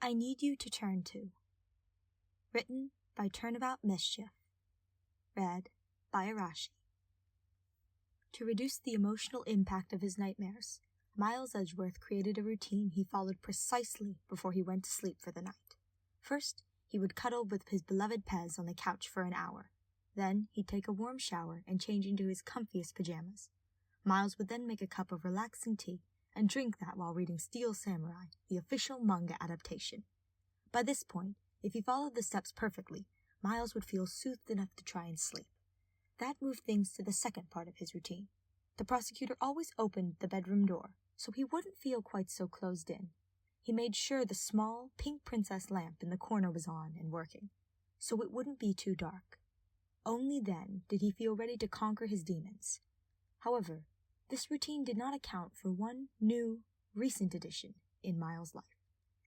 I Need You to Turn To. Written by Turnabout Mischief. Read by Arashi. To reduce the emotional impact of his nightmares, Miles Edgeworth created a routine he followed precisely before he went to sleep for the night. First, he would cuddle with his beloved Pez on the couch for an hour. Then, he'd take a warm shower and change into his comfiest pajamas. Miles would then make a cup of relaxing tea and drink that while reading Steel Samurai, the official manga adaptation. By this point, if he followed the steps perfectly, Miles would feel soothed enough to try and sleep. That moved things to the second part of his routine. The prosecutor always opened the bedroom door, so he wouldn't feel quite so closed in. He made sure the small, pink princess lamp in the corner was on and working, so it wouldn't be too dark. Only then did he feel ready to conquer his demons. However, this routine did not account for one new, recent addition in Miles' life.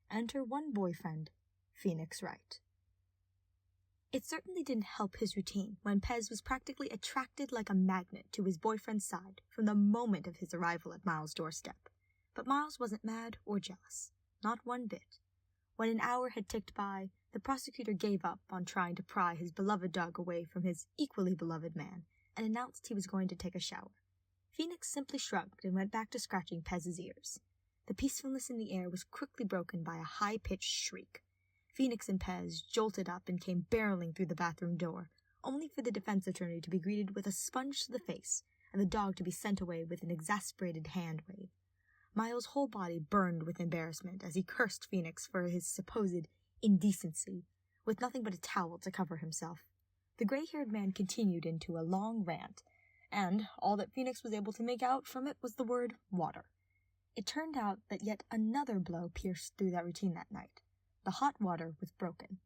Enter one boyfriend, Phoenix Wright. It certainly didn't help his routine when Pez was practically attracted like a magnet to his boyfriend's side from the moment of his arrival at Miles' doorstep. But Miles wasn't mad or jealous, not one bit. When an hour had ticked by, the prosecutor gave up on trying to pry his beloved dog away from his equally beloved man and announced he was going to take a shower. Phoenix simply shrugged and went back to scratching Pez's ears. The peacefulness in the air was quickly broken by a high-pitched shriek. Phoenix and Pez jolted up and came barreling through the bathroom door, only for the defense attorney to be greeted with a sponge to the face and the dog to be sent away with an exasperated hand wave. Miles' whole body burned with embarrassment as he cursed Phoenix for his supposed indecency, with nothing but a towel to cover himself. The gray-haired man continued into a long rant, and all that Phoenix was able to make out from it was the word water. It turned out that yet another blow pierced through that routine that night. The hot water was broken.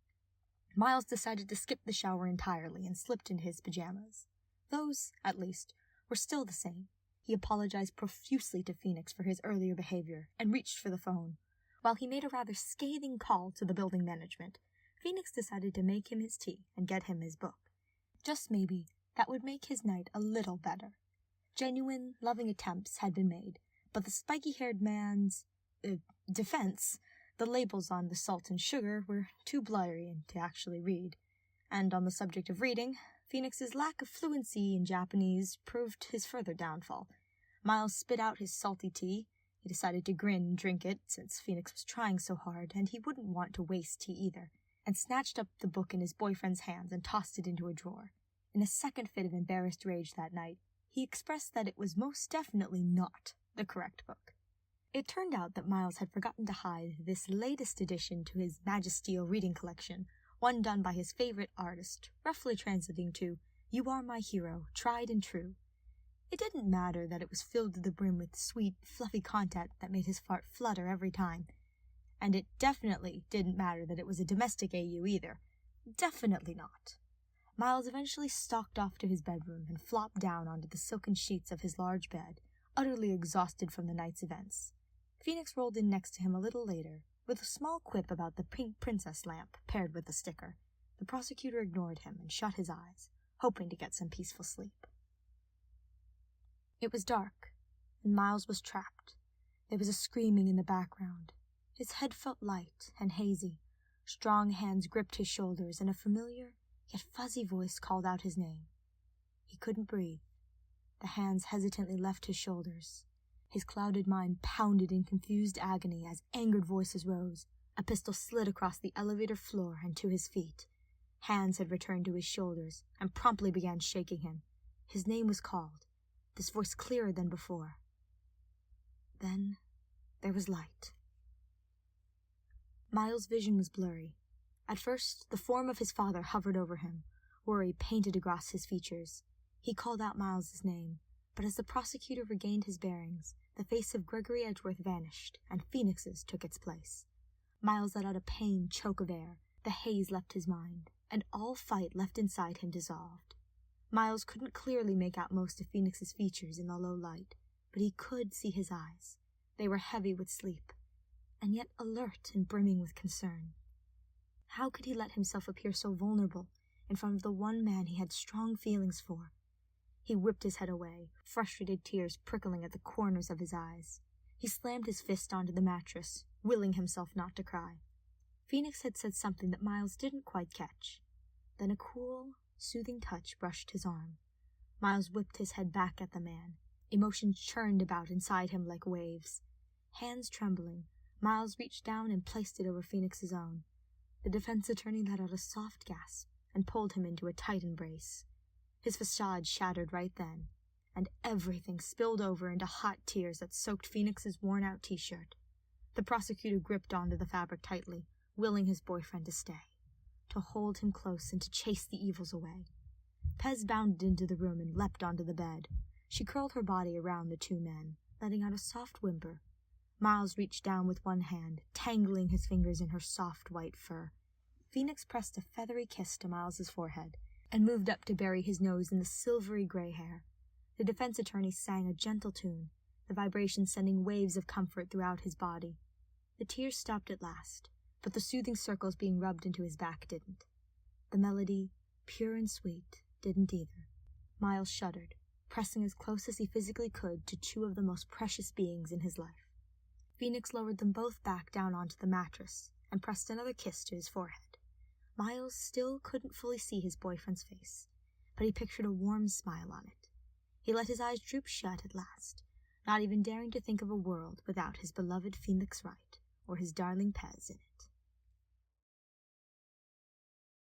Miles decided to skip the shower entirely and slipped into his pajamas. Those, at least, were still the same. He apologized profusely to Phoenix for his earlier behavior and reached for the phone. While he made a rather scathing call to the building management, Phoenix decided to make him his tea and get him his book. Just maybe that would make his night a little better. Genuine, loving attempts had been made, but the spiky-haired man's defense, the labels on the salt and sugar, were too blurry to actually read. And on the subject of reading, Phoenix's lack of fluency in Japanese proved his further downfall. Miles spit out his salty tea. He decided to grin and drink it, since Phoenix was trying so hard, and he wouldn't want to waste tea either, and snatched up the book in his boyfriend's hands and tossed it into a drawer. In a second fit of embarrassed rage that night, he expressed that it was most definitely not the correct book. It turned out that Miles had forgotten to hide this latest addition to his Magisteel reading collection, one done by his favorite artist, roughly translating to, "You are my hero, tried and true." It didn't matter that it was filled to the brim with sweet, fluffy content that made his heart flutter every time. And it definitely didn't matter that it was a domestic AU either. Definitely not. Miles eventually stalked off to his bedroom and flopped down onto the silken sheets of his large bed, utterly exhausted from the night's events. Phoenix rolled in next to him a little later, with a small quip about the pink princess lamp paired with a sticker. The prosecutor ignored him and shut his eyes, hoping to get some peaceful sleep. It was dark, and Miles was trapped. There was a screaming in the background. His head felt light and hazy. Strong hands gripped his shoulders, and a familiar, yet fuzzy voice called out his name. He couldn't breathe. The hands hesitantly left his shoulders. His clouded mind pounded in confused agony as angered voices rose. A pistol slid across the elevator floor and to his feet. Hands had returned to his shoulders and promptly began shaking him. His name was called, this voice clearer than before. Then there was light. Miles' vision was blurry. At first, the form of his father hovered over him, worry painted across his features. He called out Miles' name, but as the prosecutor regained his bearings, the face of Gregory Edgeworth vanished, and Phoenix's took its place. Miles let out a pained choke of air. The haze left his mind, and all fight left inside him dissolved. Miles couldn't clearly make out most of Phoenix's features in the low light, but he could see his eyes. They were heavy with sleep, and yet alert and brimming with concern. How could he let himself appear so vulnerable in front of the one man he had strong feelings for? He whipped his head away, frustrated tears prickling at the corners of his eyes. He slammed his fist onto the mattress, willing himself not to cry. Phoenix had said something that Miles didn't quite catch. Then a cool, soothing touch brushed his arm. Miles whipped his head back at the man. Emotions churned about inside him like waves. Hands trembling, Miles reached down and placed it over Phoenix's own. The defense attorney let out a soft gasp and pulled him into a tight embrace. His facade shattered right then, and everything spilled over into hot tears that soaked Phoenix's worn-out t-shirt. The prosecutor gripped onto the fabric tightly, willing his boyfriend to stay, to hold him close and to chase the evils away. Pez bounded into the room and leapt onto the bed. She curled her body around the two men, letting out a soft whimper. Miles reached down with one hand, tangling his fingers in her soft white fur. Phoenix pressed a feathery kiss to Miles's forehead and moved up to bury his nose in the silvery gray hair. The defense attorney sang a gentle tune, the vibration sending waves of comfort throughout his body. The tears stopped at last, but the soothing circles being rubbed into his back didn't. The melody, pure and sweet, didn't either. Miles shuddered, pressing as close as he physically could to two of the most precious beings in his life. Phoenix lowered them both back down onto the mattress and pressed another kiss to his forehead. Miles still couldn't fully see his boyfriend's face, but he pictured a warm smile on it. He let his eyes droop shut at last, not even daring to think of a world without his beloved Phoenix Wright or his darling Pez in it.